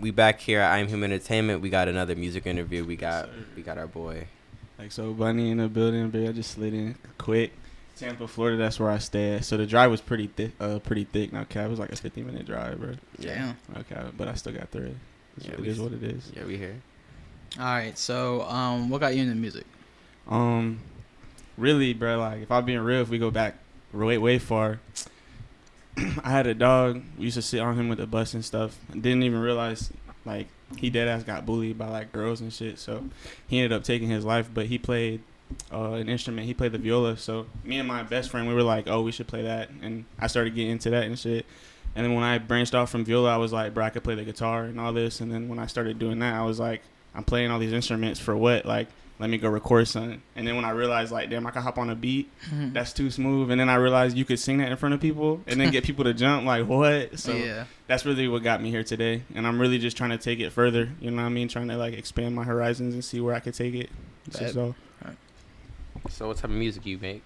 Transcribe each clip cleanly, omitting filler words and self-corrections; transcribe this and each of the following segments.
We back here at I'm Human Entertainment. We got another music interview. We got our boy. Like, so Bunny in the building, but I just slid in quick. Tampa, Florida, that's where I stay at. So the drive was pretty thick. No cap, it was like a 50-minute drive, bro. Yeah. Okay, but I still got through it. Yeah, it is what it is. Yeah, we here. All right, so what got you into music? Really, bro, like, if I'm being real, if we go back way far, I had a dog. We used to sit on him with the bus and stuff. I didn't even realize, like, he dead ass got bullied by, like, girls and shit. So he ended up taking his life, but he played an instrument. He played the viola. So me and my best friend, we were like, oh, we should play that. And I started getting into that and shit. And then when I branched off from viola, I was like, bro, I could play the guitar and all this. And then when I started doing that, I was like, I'm playing all these instruments for what? Like, let me go record something. And then when I realized, like, damn, I can hop on a beat. That's too smooth. And then I realized you could sing that in front of people and then get people to jump. Like, what? So yeah. That's really what got me here today. And I'm really just trying to take it further. You know what I mean? Trying to, like, expand my horizons and see where I could take it. So what type of music you make?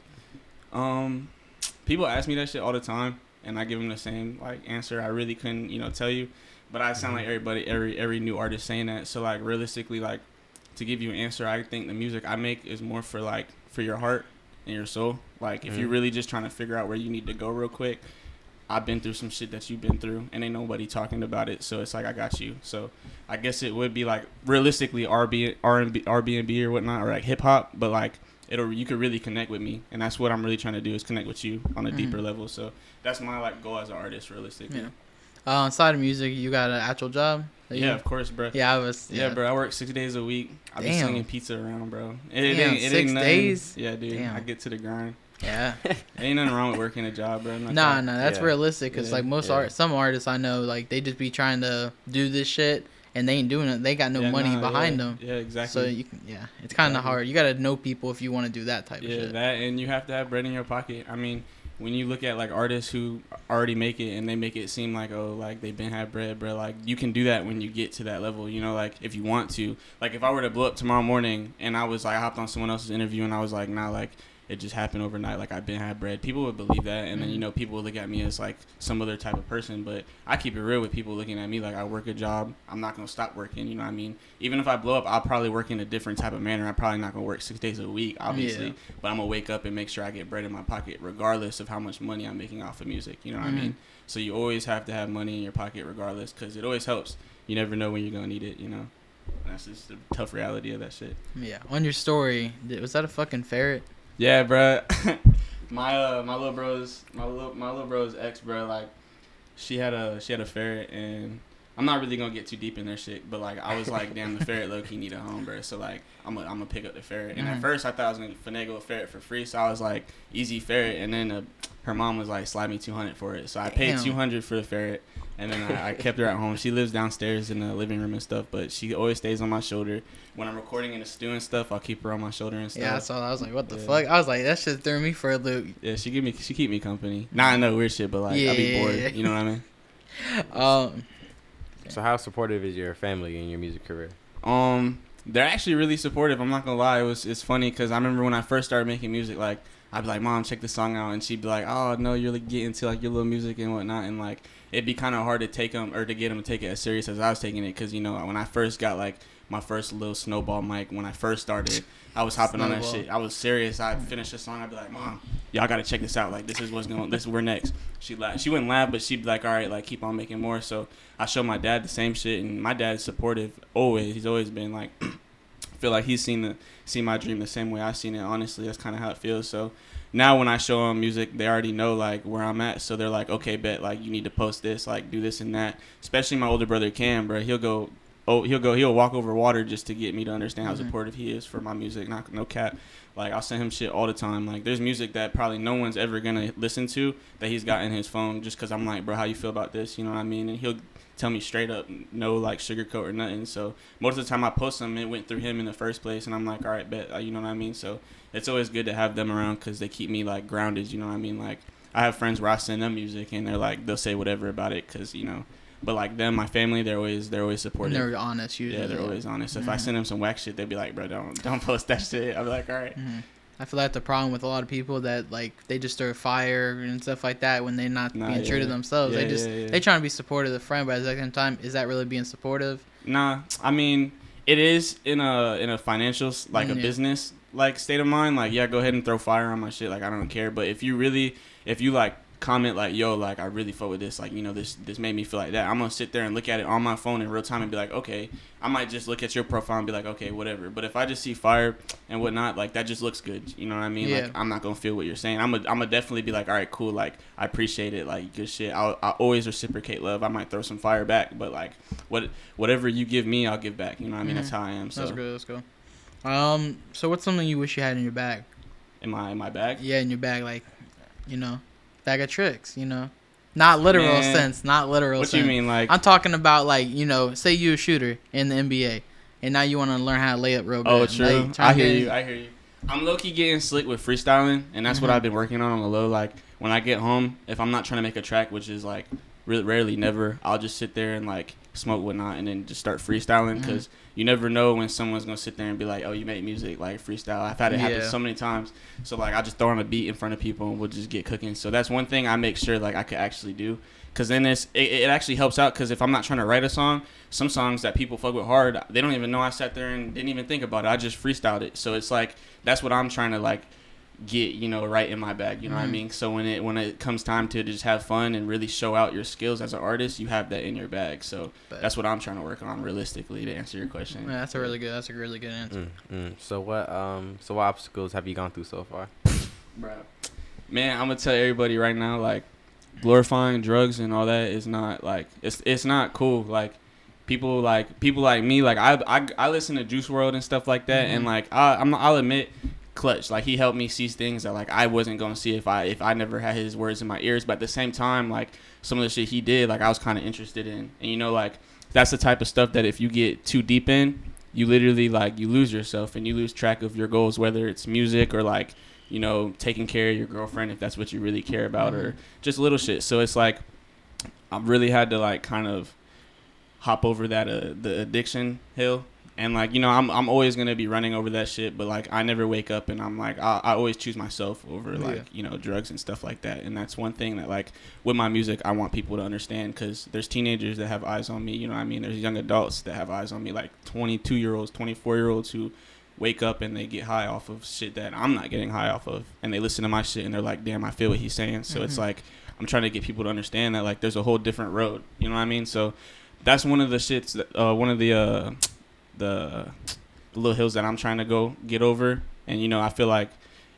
People ask me that shit all the time. And I give them the same, like, answer. I really couldn't, tell you. But I sound like everybody, every new artist saying that. So, like, realistically, like, to give you an answer, I think the music I make is more for, like, for your heart and your soul. Like, if you're really just trying to figure out where you need to go real quick, I've been through some shit that you've been through, and ain't nobody talking about it. So it's like, I got you. So I guess it would be, like, realistically R&B or whatnot, or, like, hip-hop. But, like, you could really connect with me. And that's what I'm really trying to do, is connect with you on a deeper level. So that's my, like, goal as an artist, realistically. Yeah. Outside of music, you got an actual job? Yeah, of course, bro. Yeah, Yeah, bro. I work 6 days a week. I be slinging pizza around, bro. It ain't 6 days? Yeah, dude. Damn. I get to the grind. Yeah. Ain't nothing wrong with working a job, bro. Nah, that's realistic. Cause like some artists I know, like they just be trying to do this shit and they ain't doing it. They got no money behind them. Yeah, exactly. So it's kind of hard. You gotta know people if you want to do that type of shit. Yeah, that, and you have to have bread in your pocket. I mean, when you look at, like, artists who already make it and they make it seem like, oh, like, they've been had bread, bro. Like, you can do that when you get to that level, like, if you want to. Like, if I were to blow up tomorrow morning and I was, like, I hopped on someone else's interview and I was like, nah, like, it just happened overnight, like, I've been had bread, people would believe that. And then, people would look at me as, like, some other type of person. But I keep it real with people looking at me like I work a job. I'm not going to stop working, you know what I mean? Even if I blow up, I'll probably work in a different type of manner. I'm probably not going to work 6 days a week, obviously. Yeah. But I'm going to wake up and make sure I get bread in my pocket regardless of how much money I'm making off of music, you know what I mean? So you always have to have money in your pocket regardless, because it always helps. You never know when you're going to need it, That's just the tough reality of that shit. Yeah. On your story, was that a fucking ferret? Yeah, bro. my little bro's ex, bro. Like, she had a ferret, and I'm not really gonna get too deep in their shit, but, like, I was like, damn, the ferret low key need a home, bro. So, like, I'm gonna pick up the ferret. And at first, I thought I was gonna finagle a ferret for free, so I was like, easy ferret. And then her mom was like, slide me $200 for it. So I paid $200 for the ferret. And then I kept her at home. She lives downstairs in the living room and stuff, but she always stays on my shoulder. When I'm recording in the studio and stuff, I'll keep her on my shoulder and stuff. Yeah, I saw that. I was like, what the fuck? I was like, that shit threw me for a loop. Yeah, she keep me company. Nah, I know weird shit, but, like, I'll be bored. Yeah. You know what I mean? So how supportive is your family in your music career? They're actually really supportive. I'm not gonna lie. It's funny because I remember when I first started making music, like, I'd be like, Mom, check this song out, and she'd be like, oh no, you're like getting into, like, your little music and whatnot, and, like, it'd be kind of hard to take them or to get them to take it as serious as I was taking it, because when I first got, like, my first little snowball mic, when I first started, I was hopping on that shit. I was serious. I'd finish a song, I'd be like, Mom, y'all gotta check this out. Like, this is we're next. She wouldn't laugh, but she'd be like, all right, like, keep on making more. So I showed my dad the same shit, and my dad's supportive always. He's always been like, I feel like he's seen my dream the same way I've seen it. Honestly, that's kind of how it feels. So now when I show them music, they already know, like, where I'm at. So they're like, okay, bet, like, you need to post this, like, do this and that. Especially my older brother Cam, bro. He'll walk over water just to get me to understand how supportive he is for my music. No cap. Like, I'll send him shit all the time. Like, there's music that probably no one's ever gonna listen to that he's got in his phone, just because I'm like, bro, how you feel about this? You know what I mean? And he'll tell me straight up, no, like, sugarcoat or nothing. So most of the time I post them, it went through him in the first place, and I'm like, all right, bet. You know what I mean? So it's always good to have them around because they keep me, like, grounded. You know what I mean? Like, I have friends where I send them music, and they're like, they'll say whatever about it because, But, like, them, my family, they're always supportive. And they're honest usually. Yeah, they're always honest. If I send them some whack shit, they'd be like, bro, don't post that shit. I'll be like, all right. I feel like the problem with a lot of people that like they just throw fire and stuff like that when they're not being true to themselves. They trying to be supportive of the friend, but at the same time, is that really being supportive? Nah, I mean, it is in a financial, like a business like state of mind. Like, yeah, go ahead and throw fire on my shit. Like, I don't care. But if you like comment like, yo, like I really fuck with this, like, you know, this made me feel like that, I'm gonna sit there and look at it on my phone in real time and be like, okay, I might just look at your profile and be like, okay, whatever. But if I just see fire and whatnot, like that just looks good, you know what I mean? Like, I'm not gonna feel what you're saying. I'm gonna definitely be like, all right, cool, like I appreciate it, like good shit. I always reciprocate love. I might throw some fire back, but like whatever you give me, I'll give back, you know what I mean? That's how I am. So that's good. So what's something you wish you had in your bag? In my bag? Yeah, in your bag, like, you know, bag of tricks, you know, not literal sense. What you mean, like? I'm talking about, like, you know, say you're a shooter in the NBA, and now you want to learn how to lay up real good. Oh, true. Like, I hear you. I'm low-key getting slick with freestyling, and that's what I've been working on the low. Like, when I get home, if I'm not trying to make a track, which is, like, rarely, never, I'll just sit there and, like, smoke whatnot and then just start freestyling, because you never know when someone's going to sit there and be like, oh, you make music, like, freestyle. I've had it happen so many times. So, like, I just throw on a beat in front of people and we'll just get cooking. So that's one thing I make sure, like, I could actually do, because then it actually helps out, because if I'm not trying to write a song, some songs that people fuck with hard, they don't even know I sat there and didn't even think about it. I just freestyled it. So it's like, that's what I'm trying to, like, get, you know, right in my bag, you know what I mean? So when it comes time to just have fun and really show out your skills as an artist, you have that in your bag. So that's what I'm trying to work on, realistically, to answer your question. Yeah, that's a really good answer. So what obstacles have you gone through so far? Bro, man, I'm gonna tell everybody right now, like, glorifying drugs and all that is not, like, it's not cool. Like, people like me, like, I listen to Juice WRLD and stuff like that, and like I'll admit, Clutch, like, he helped me see things that, like, I wasn't gonna see if I never had his words in my ears. But at the same time, like, some of the shit he did, like, I was kind of interested in. And, you know, like, that's the type of stuff that if you get too deep in, you literally, like, you lose yourself and you lose track of your goals, whether it's music or, like, you know, taking care of your girlfriend, if that's what you really care about, or just little shit. So it's like, I really had to, like, kind of hop over that the addiction hill. And, like, you know, I'm always going to be running over that shit, but, like, I never wake up and I'm like, I always choose myself over, like, you know, drugs and stuff like that. And that's one thing that, like, with my music, I want people to understand, because there's teenagers that have eyes on me, you know what I mean? There's young adults that have eyes on me, like 22-year-olds, 24-year-olds who wake up and they get high off of shit that I'm not getting high off of. And they listen to my shit and they're like, damn, I feel what he's saying. So it's like, I'm trying to get people to understand that, like, there's a whole different road, you know what I mean? So that's one of the shits that, one of the little hills that I'm trying to go get over. And, you know, I feel like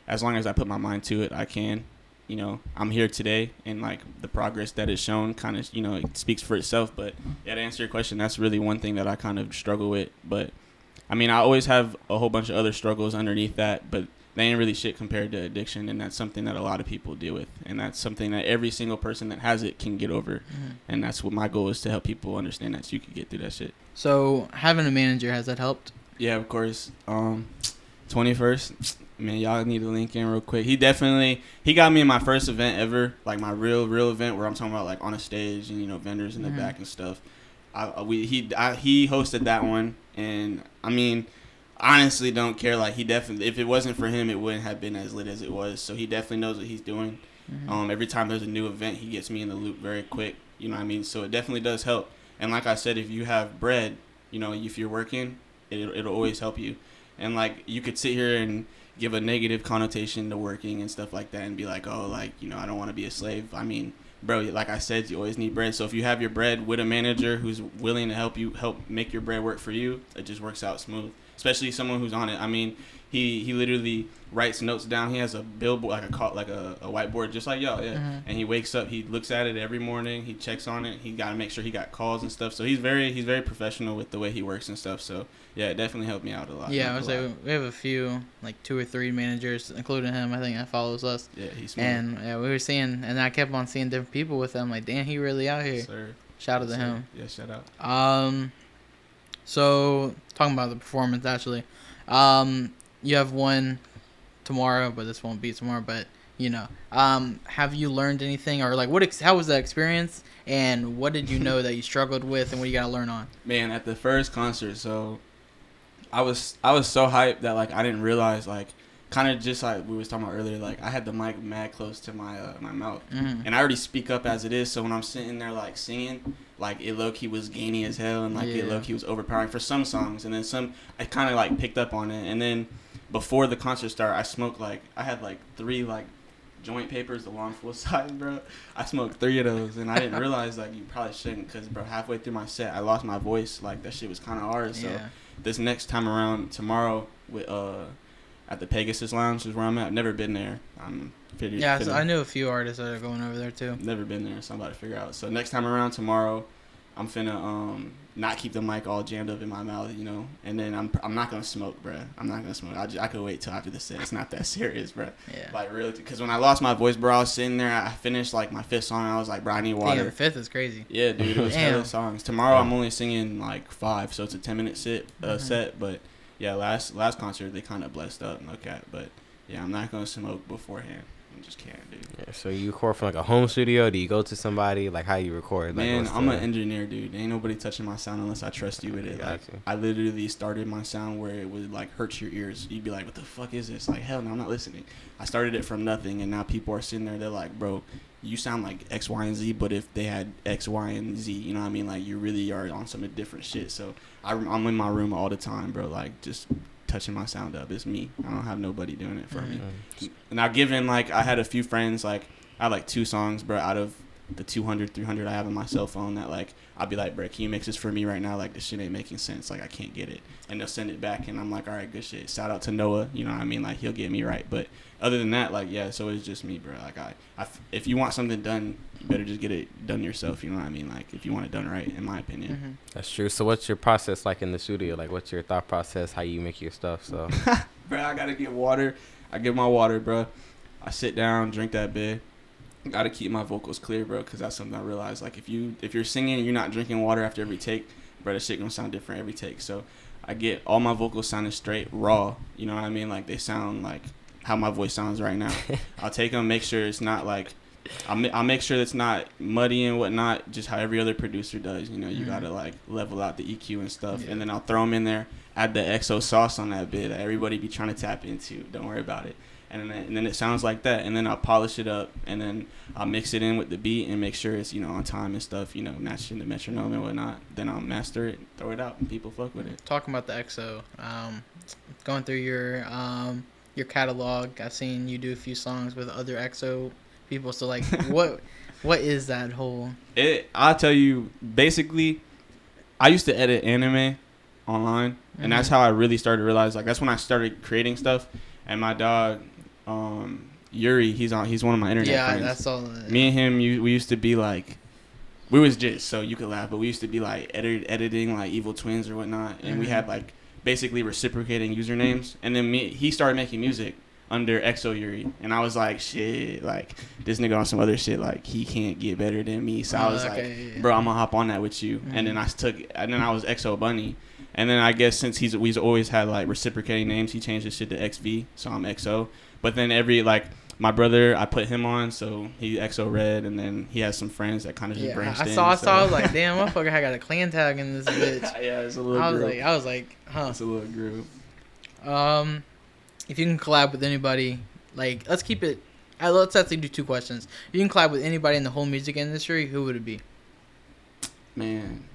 as long as I put my mind to it, I can. You know, I'm here today, and, like, the progress that is shown kind of, you know, it speaks for itself. But yeah, to answer your question, that's really one thing that I kind of struggle with. But I mean, I always have a whole bunch of other struggles underneath that, but they ain't really shit compared to addiction. And that's something that a lot of people deal with, and that's something that every single person that has it can get over. And that's what my goal is, to help people understand that you can get through that shit. So having a manager, has that helped? Yeah, of course. 21st, man, y'all need to link in real quick. He got me in my first event ever, like my real event, where I'm talking about, like, on a stage and, you know, vendors in the back and stuff. He hosted that one, and I mean, honestly, don't care. Like, he definitely, if it wasn't for him, it wouldn't have been as lit as it was. So he definitely knows what he's doing. Every time there's a new event, he gets me in the loop very quick. You know what I mean? So it definitely does help. And like I said, if you have bread, you know, if you're working, it'll always help you. And, like, you could sit here and give a negative connotation to working and stuff like that and be like, oh, like, you know, I don't want to be a slave. I mean, bro, like I said, you always need bread. So if you have your bread with a manager who's willing to help make your bread work for you, it just works out smooth. Especially someone who's on it. I mean, he literally writes notes down. He has a billboard, like a whiteboard, just like y'all, And he wakes up, he looks at it every morning. He checks on it. He got to make sure he got calls and stuff. So he's very professional with the way he works and stuff. So yeah, it definitely helped me out a lot. Yeah, I would say we have a few, like 2 or 3 managers, including him. I think that follows us. Yeah, he's smart. And we were seeing, and I kept on seeing different people with him. Like, damn, he really out here. Yes, sir. Shout out to him. Yeah, shout out. So talking about the performance, actually, you have one tomorrow, but this won't be tomorrow. But, you know, have you learned anything, or like how was that experience, and what did you know that you struggled with, and what you got to learn on? Man, at the first concert, so I was so hyped that, like, I didn't realize, like, kind of just like we was talking about earlier, like I had the mic mad close to my my mouth, Mm-hmm. and I already speak up as it is. So when I'm sitting there like singing, like it low key was gainy as hell, and like it low key was overpowering for some songs, and then some I kind of like picked up on it. And then before the concert started, I smoked like I had like 3 like joint papers, the long full size, bro. I smoked 3 of those, and I didn't realize like you probably shouldn't, cause bro, halfway through my set, I lost my voice. Like that shit was kind of hard. So this next time around tomorrow with at the Pegasus Lounge is where I'm at. I've never been there. I'm pretty. So I knew a few artists that are going over there too. Never been there, so I'm about to figure out. So next time around tomorrow, I'm finna not keep the mic all jammed up in my mouth, you know. And then I'm not gonna smoke, bro. I'm not gonna smoke. I could wait till after the set. It's not that serious, bro. Yeah. Like really, because when I lost my voice, bro, I was sitting there. I finished like my 5th song. I was like, bro, I need water. Damn, 5th is crazy. Yeah, dude, it was hella songs. Tomorrow I'm only singing like 5, so it's a 10-minute set. But yeah, last concert they kind of blessed up, no cap. But yeah, I'm not gonna smoke beforehand. I just can't, dude. Yeah, so you record from like a home studio? Do you go to somebody? Like how you record? Like, Man, I'm an engineer, dude. Ain't nobody touching my sound unless I trust you with it. Like, I literally started my sound where it would like hurt your ears. You'd be like, "What the fuck is this?" Like, hell no, I'm not listening. I started it from nothing, and now people are sitting there. They're like, "Bro, you sound like X, Y, and Z." But if they had X, Y, and Z, you know what I mean? Like, you really are on some different shit. So I'm in my room all the time, bro. Like, just touching my sound up. It's me. I don't have nobody doing it for me. Now, given like I had a few friends, like I had like 2 songs, bro, out of the 200, 300 I have on my cell phone that like I'll be like, bro, can you mix this for me right now? Like this shit ain't making sense. Like I can't get it, and they'll send it back, and I'm like, all right, good shit. Shout out to Noah. You know what I mean? Like he'll get me right. But other than that, like yeah, so it's just me, bro. Like if you want something done, you better just get it done yourself. You know what I mean? Like if you want it done right, in my opinion. That's true. So what's your process like in the studio? Like what's your thought process? How you make your stuff? So bro, I gotta get water. I get my water, bro. I sit down, drink that bit. Gotta keep my vocals clear, bro, because that's something I realized. Like if you're singing and you're not drinking water after every take, bro, the shit gonna sound different every take. So I get all my vocals sounding straight, raw. You know what I mean? Like they sound like how my voice sounds right now. I'll take them, make sure it's not like I'll make sure it's not muddy and whatnot, just how every other producer does. You know, you gotta like level out the EQ and stuff, and then I'll throw them in there, add the XO sauce on that bit that everybody be trying to tap into. Don't worry about it. And then it sounds like that, and then I'll polish it up, and then I'll mix it in with the beat and make sure it's, you know, on time and stuff, you know, matching the metronome and whatnot. Then I'll master it, throw it out, and people fuck with it. Talking about the XO, going through your catalog, I've seen you do a few songs with other XO people. So like, what is that whole? I'll tell you, basically, I used to edit anime online, and that's how I really started to realize, like, that's when I started creating stuff. And my dog, Yuri, he's one of my internet friends. Yeah, that's all. Me and him, we used to be like, we was just, so you could laugh, but we used to be like editing like Evil Twins or whatnot, and we had like basically reciprocating usernames. And then he started making music under XO Yuri, and I was like, shit, like this nigga on some other shit, like he can't get better than me. So I was like, bro, I'm gonna hop on that with you. And then I was XO Bunny. And then I guess since we've always had like reciprocating names, he changed his shit to XV, so I'm XO. But then my brother, I put him on, so he XO Red, and then he has some friends that kind of just branched in. I saw, I was like, damn, motherfucker, I got a clan tag in this bitch. Yeah, it's a little group. I was like, huh. It's a little group. If you can collab with anybody, like, let's keep it, let's actually do 2 questions. If you can collab with anybody in the whole music industry, who would it be? Man.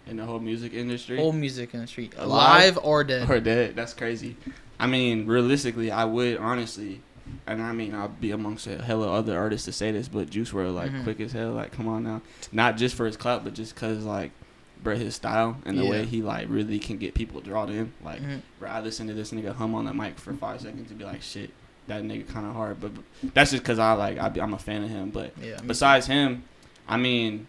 In the whole music industry? Whole music industry. Alive or dead? Or dead. That's crazy. I mean, realistically, I would, honestly, and I mean, I'll be amongst a hella other artists to say this, but Juice WRLD, like, quick as hell, like, come on now. Not just for his clout, but just because, like, bro, his style and the way he, like, really can get people drawn in. Like, bro, I listen to this nigga hum on the mic for 5 seconds and be like, shit, that nigga kind of hard. But that's just because I'm a fan of him. But besides him, I mean,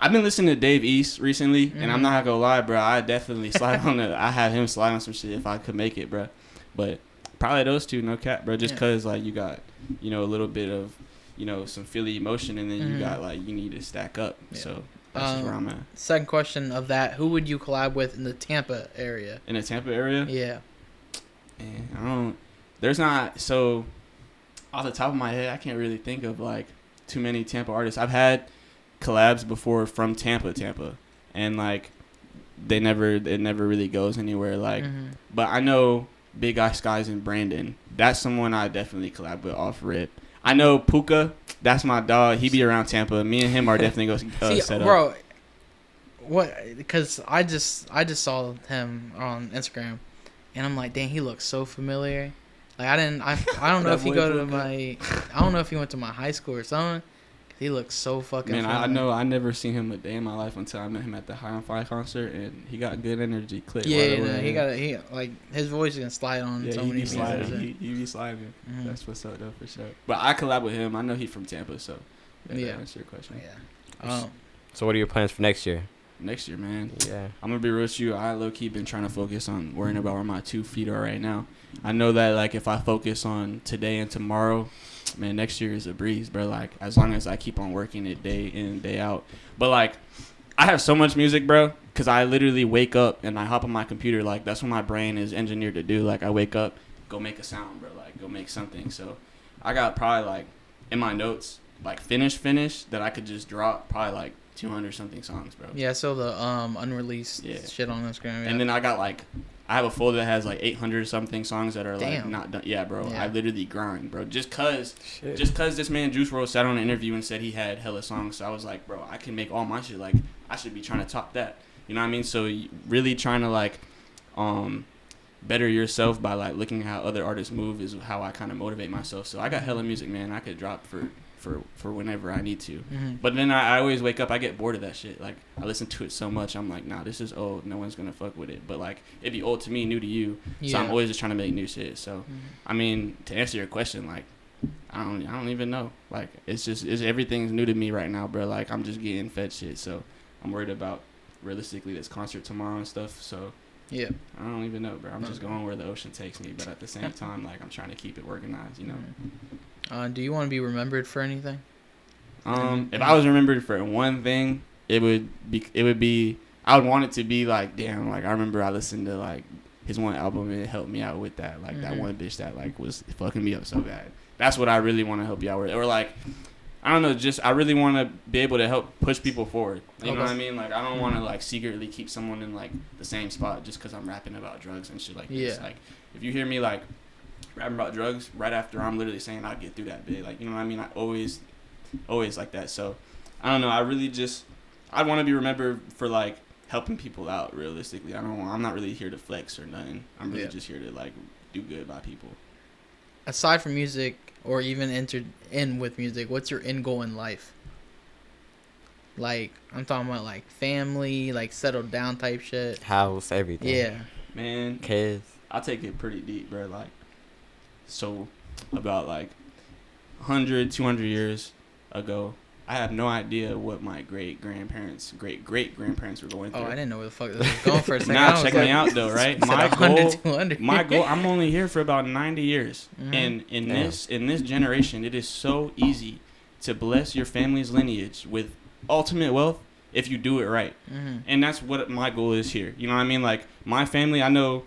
I've been listening to Dave East recently, and I'm not gonna lie, bro. I definitely slide on it. I have him slide on some shit if I could make it, bro. But probably those 2, no cap, bro. Just cause like you got, you know, a little bit of, you know, some Philly emotion, and then you got like you need to stack up. So that's just where I'm at. Second question of that: who would you collab with in the Tampa area? In the Tampa area? Yeah. Man, I don't. There's not so. Off the top of my head, I can't really think of like too many Tampa artists. I've had collabs before from Tampa, and like it never really goes anywhere. Like, but I know Big Eye Skies and Brandon. That's someone I definitely collab with off rip. I know Puka. That's my dog. He be around Tampa. Me and him are definitely going to set up. Bro, what? Because I just saw him on Instagram, and I'm like, dang, he looks so familiar. Like I don't know if he I don't know if he went to my high school or something. He looks so fucking. Man, familiar. I know I never seen him a day in my life until I met him at the High on Fire concert, and he got good energy. Click. Yeah, he like his voice is gonna slide on so many sliding. things. He be sliding. Mm-hmm. That's what's up though for sure. But I collab with him. I know he's from Tampa, so yeah. That answers your question. Yeah. So what are your plans for next year? Next year, man. Yeah. I'm gonna be real with you. I low key been trying to focus on worrying about where my 2 feet are right now. I know that like if I focus on today and tomorrow, man, next year is a breeze, bro. Like as long as I keep on working it day in, day out. But like I have so much music, bro, because I literally wake up and I hop on my computer. Like that's what my brain is engineered to do. Like I wake up, go make a sound, bro. Like go make something. So I got probably like in my notes, like finish that I could just drop probably like 200 something songs, bro. Yeah, I saw the unreleased shit on Instagram. Yeah. And then I got like I have a folder that has like 800 something songs that are like Damn. not done. Yeah, bro. Yeah. I literally grind, bro. Just cause this man Juice WRLD sat on an interview and said he had hella songs. So I was like, bro, I can make all my shit. Like I should be trying to top that. You know what I mean? So really trying to like better yourself by like looking at how other artists move is how I kind of motivate myself. So I got hella music, man. I could drop for whenever I need to. Mm-hmm. But then I always wake up, I get bored of that shit. Like I listen to it so much, I'm like, nah, this is old. No one's gonna fuck with it. But like it'd be old to me, new to you. Yeah. So I'm always just trying to make new shit. So I mean, to answer your question, like I don't even know. Like it's everything's new to me right now, bro. Like I'm just getting fed shit. So I'm worried about realistically this concert tomorrow and stuff. So yeah, I don't even know, bro. I'm just going where the ocean takes me. But at the same time, like I'm trying to keep it organized, you know. Do you want to be remembered for anything? If I was remembered for one thing, it would be I would want it to be like, damn, like I remember I listened to like his one album and it helped me out with that, like that one bitch that like was fucking me up so bad. That's what I really want to help you out with, or like I don't know, just I really want to be able to help push people forward. You know what I mean? Like I don't want to like secretly keep someone in like the same spot just because I'm rapping about drugs and shit like this. Like if you hear me like rapping about drugs right after I'm literally saying I'll get through that bit, like you know what I mean? I always like that. So I don't know, I really just I want to be remembered for like helping people out realistically. I'm not really here to flex or nothing. I'm really just here to like do good by people. Aside from music or even entered in with music, what's your end goal in life? Like I'm talking about like family, like settled down type shit, house, everything. Yeah, man, kids. I take it pretty deep, bro. Like so about like 100 200 years ago, I have no idea what my great great great grandparents were going through. Oh, I didn't know where the fuck this was going for a second. Now check me out though, right? My goal. I'm only here for about 90 years, and in this generation, it is so easy to bless your family's lineage with ultimate wealth if you do it right, and that's what my goal is here. You know what I mean? Like my family, I know.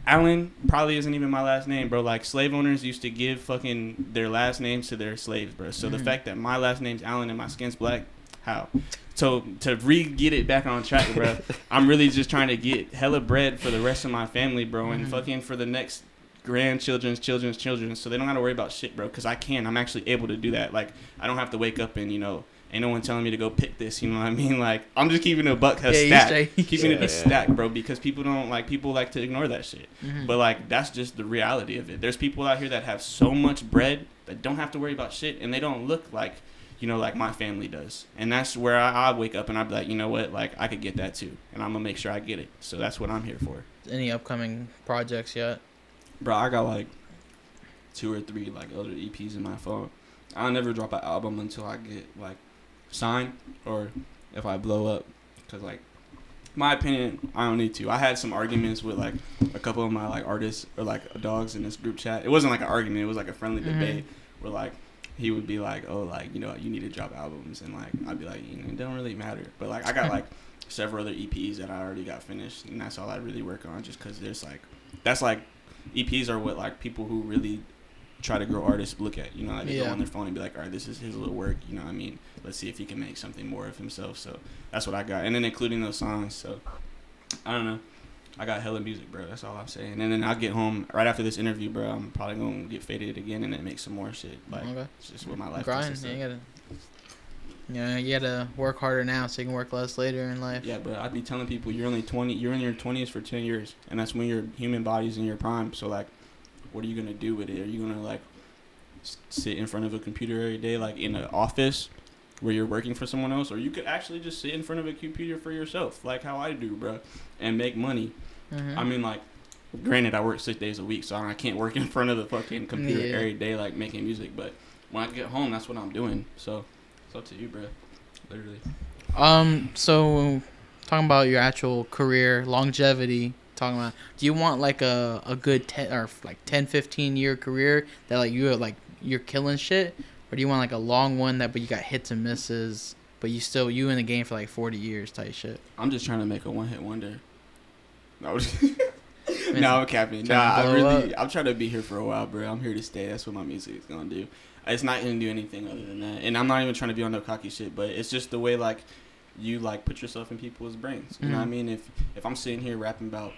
Allen probably isn't even my last name, bro. Like, slave owners used to give fucking their last names to their slaves, bro. So the fact that my last name's Allen and my skin's black, how? So to get it back on track, bro, I'm really just trying to get hella bread for the rest of my family, bro, and fucking for the next grandchildren's children, so they don't got to worry about shit, bro, because I'm actually able to do that. Like, I don't have to wake up and, you know, ain't no one telling me to go pick this, you know what I mean? Like, I'm just keeping a buck stack. Keeping it a stack, bro, because people like to ignore that shit. But, like, that's just the reality of it. There's people out here that have so much bread that don't have to worry about shit, and they don't look like, you know, like my family does. And that's where I wake up and I'd be like, you know what? Like, I could get that too, and I'm going to make sure I get it. So that's what I'm here for. Any upcoming projects yet? Bro, I got, like, 2 or 3, like, other EPs in my phone. I'll never drop an album until I get, like, signed or if I blow up, because like my opinion, I don't need to. I had some arguments with like a couple of my like artists or like dogs in this group chat. It wasn't like an argument, it was like a friendly debate where like he would be like, oh, like, you know, you need to drop albums, and like I'd be like, you know, it don't really matter. But like I got like several other EPs that I already got finished, and that's all I really work on, just because there's like that's like EPs are what like people who really try to grow artists look at, you know, like they go on their phone and be like, all right, this is his little work, you know what I mean? Let's see if he can make something more of himself. So that's what I got, and then including those songs. So I don't know. I got hella music, bro. That's all I'm saying. And then I'll get home right after this interview, bro. I'm probably gonna get faded again and then make some more shit. Like, it's just what my life consists of. You gotta work harder now so you can work less later in life. Yeah, but I'd be telling people you're only 20. You're in your 20s for 10 years, and that's when your human body's in your prime. So like, what are you gonna do with it? Are you gonna like sit in front of a computer every day, like in an office where you're working for someone else, or you could actually just sit in front of a computer for yourself, like how I do, bro, and make money. I mean, like, granted, I work 6 days a week, so I can't work in front of the fucking computer every day, like making music. But when I get home, that's what I'm doing. So it's up to you, bro. Literally. So talking about your actual career longevity, talking about, do you want like a good 10 or like 10, 15 year career that like you're killing shit, or do you want like a long one that but you got hits and misses, but you in the game for like 40 years type shit? I'm just trying to make a one-hit wonder. No, I'm capping. I'm trying to be here for a while, bro. I'm here to stay. That's what my music is gonna do. It's not gonna do anything other than that. And I'm not even trying to be on no cocky shit, but it's just the way like you like put yourself in people's brains. You know what I mean? If I'm sitting here rapping about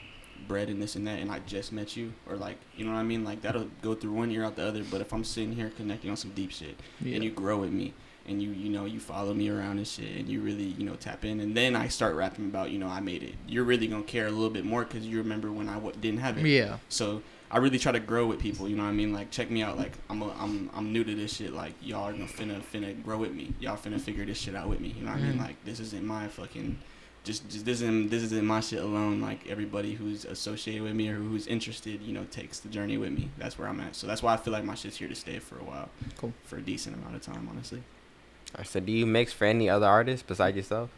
bread and this and that, and I just met you, or like, you know what I mean? Like, that'll go through one ear out the other. But if I'm sitting here connecting on some deep shit, and you grow with me, and you follow me around and shit, and you really, tap in, and then I start rapping about, I made it, you're really gonna care a little bit more because you remember when I didn't have it. Yeah. So I really try to grow with people, you know what I mean? Like, check me out. Like, I'm new to this shit. Like, y'all are gonna finna grow with me. Y'all finna figure this shit out with me. You know what I mean? Like, this isn't my fucking, just this isn't my shit alone. Like, everybody who's associated with me or who's interested, takes the journey with me. That's where I'm at. So that's why I feel like my shit's here to stay for a while. Cool. For a decent amount of time, honestly. So do you mix for any other artists besides yourself?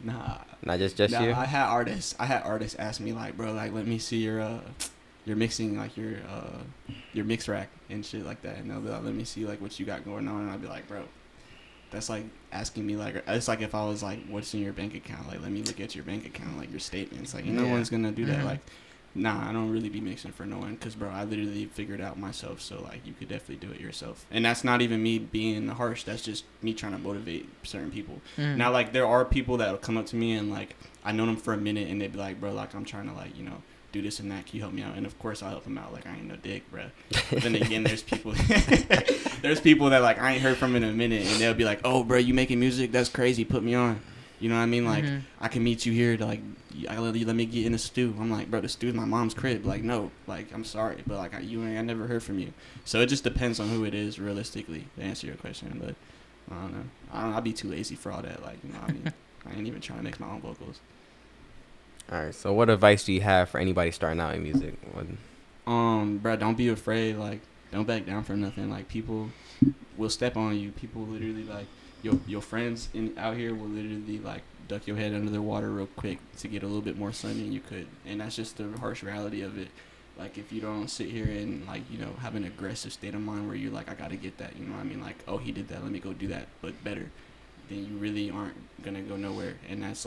Nah. Not just you? I had artists ask me, like, bro, like, let me see your mixing, like, your mix rack and shit like that. And they'll be like, let me see, like, what you got going on. And I'll be like, bro, that's like asking me, like, it's like if I was like, what's in your bank account? Like, let me look at your bank account, like, your statements. Like, no one's going to do that. Like, nah, I don't really be mixing for no one because, bro, I literally figured it out myself. So, like, you could definitely do it yourself. And that's not even me being harsh. That's just me trying to motivate certain people. Now, like, there are people that will come up to me and, like, I know them for a minute and they'd be like, bro, like, I'm trying to, like, do this and that. Can you help me out? And, of course, I'll help them out. Like, I ain't no dick, bro. But then again, there's people that, like, I ain't heard from in a minute and they'll be like, oh, bro, you making music? That's crazy. Put me on. You know what I mean? Like, I can meet you here to, like, let me get in the stew. I'm like, bro, the stew's my mom's crib. Like, no, like, I'm sorry, but, like, I never heard from you. So it just depends on who it is, realistically, to answer your question. But I don't know. I'll be too lazy for all that. Like, I mean, I ain't even trying to mix my own vocals. All right. So what advice do you have for anybody starting out in music? Bro, don't be afraid. Like, don't back down from nothing. Like, people will step on you. People literally, like, your friends out here will literally, like, duck your head under the water real quick to get a little bit more sun than you could. And that's just the harsh reality of it. Like, if you don't sit here and, like, have an aggressive state of mind where you're like, I gotta get that, you know what I mean? Like, oh, he did that, let me go do that, but better. Then you really aren't gonna go nowhere. And that's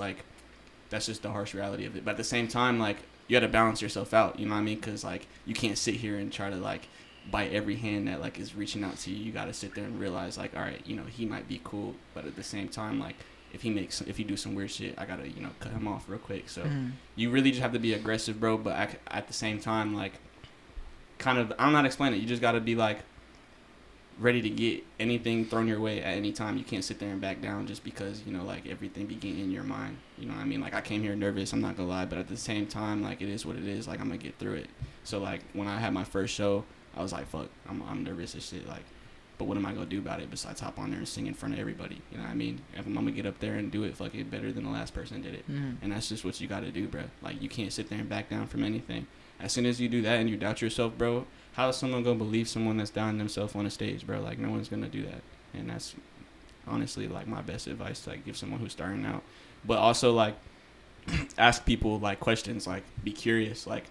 just the harsh reality of it. But at the same time, like, you gotta balance yourself out, you know what I mean? Because, like, you can't sit here and try to, like, bite every hand that, like, is reaching out to you. You gotta sit there and realize, like, all right, he might be cool, but at the same time, like, if he do some weird shit, I gotta, cut him off real quick. So you really just have to be aggressive, bro. But at the same time, like, kind of, I'm not explaining it. You just gotta be, like, ready to get anything thrown your way at any time. You can't sit there and back down just because, like, everything be getting in your mind. You know what I mean? Like, I came here nervous, I'm not gonna lie, but at the same time, like, it is what it is. Like, I'm gonna get through it. So, like, when I had my first show, I was like, fuck, I'm nervous as shit. Like, but what am I gonna do about it besides hop on there and sing in front of everybody? You know what I mean? If I'm gonna get up there and do it fucking better than the last person did it. And that's just what you gotta do, bro. Like, you can't sit there and back down from anything. As soon as you do that and you doubt yourself, bro, how is someone gonna believe someone that's doubting themselves on a stage, bro? Like, no one's gonna do that. And that's honestly, like, my best advice to, like, give someone who's starting out. But also, like, ask people, like, questions. Like, be curious. Like,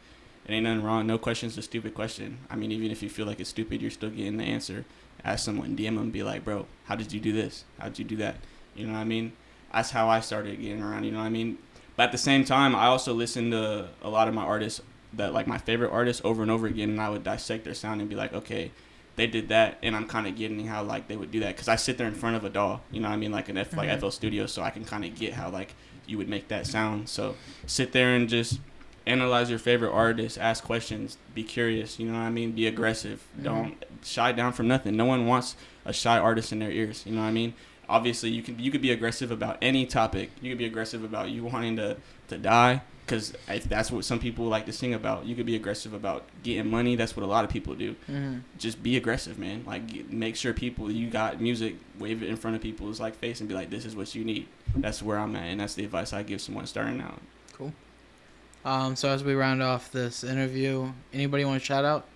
it ain't nothing wrong. No question's a stupid question. I mean, even if you feel like it's stupid, you're still getting the answer. Ask someone, DM them, be like, bro, how did you do this? How did you do that? You know what I mean? That's how I started getting around, you know what I mean? But at the same time, I also listened to a lot of my artists, that, like, my favorite artists over and over again, and I would dissect their sound and be like, okay, they did that, and I'm kind of getting how, like, they would do that. Because I sit there in front of a DAW, you know what I mean? Like, an FL Studio, so I can kind of get how, like, you would make that sound. So sit there and just analyze your favorite artists, ask questions, be curious, you know what I mean? Be aggressive. Don't shy down from nothing. No one wants a shy artist in their ears, you know what I mean? Obviously, you could be aggressive about any topic. You could be aggressive about you wanting to die, because if that's what some people like to sing about. You could be aggressive about getting money. That's what a lot of people do. Just be aggressive, man. Like, make sure you got music, wave it in front of people's like face and be like, this is what you need. That's where I'm at, and that's the advice I give someone starting out. Cool. So as we round off this interview, anybody want to shout out?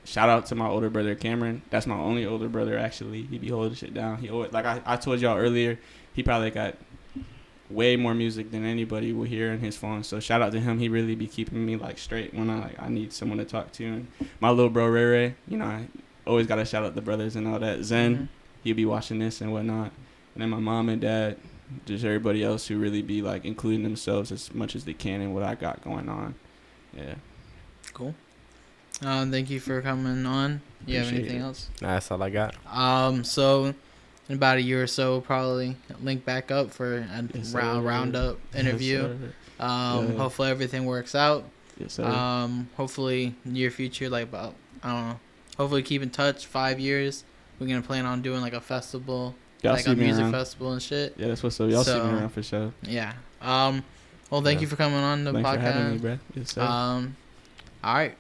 Shout out to my older brother Cameron. That's my only older brother, actually. He be holding shit down. He always, like I told y'all earlier, he probably got way more music than anybody will hear in his phone. So shout out to him. He really be keeping me like straight when I need someone to talk to. And my little bro Ray Ray, you know, I always gotta shout out the brothers and all that. Zen, he'll be watching this and whatnot. And then my mom and dad, just everybody else who really be like including themselves as much as they can in what I got going on. Yeah. Cool. Thank you for coming on. You have anything else? Nah, that's all I got. So in about a year or so, we'll probably link back up for a roundup interview. Hopefully everything works out. Yes, sir. Hopefully near future, like about, I don't know. Hopefully keep in touch. 5 years. We're gonna plan on doing like a festival, like a music festival and shit. Yeah, that's what's up. Y'all see me around for sure. Yeah. Well, thank you for coming on the podcast. Thanks for having me, bro. Yes, sir. All right.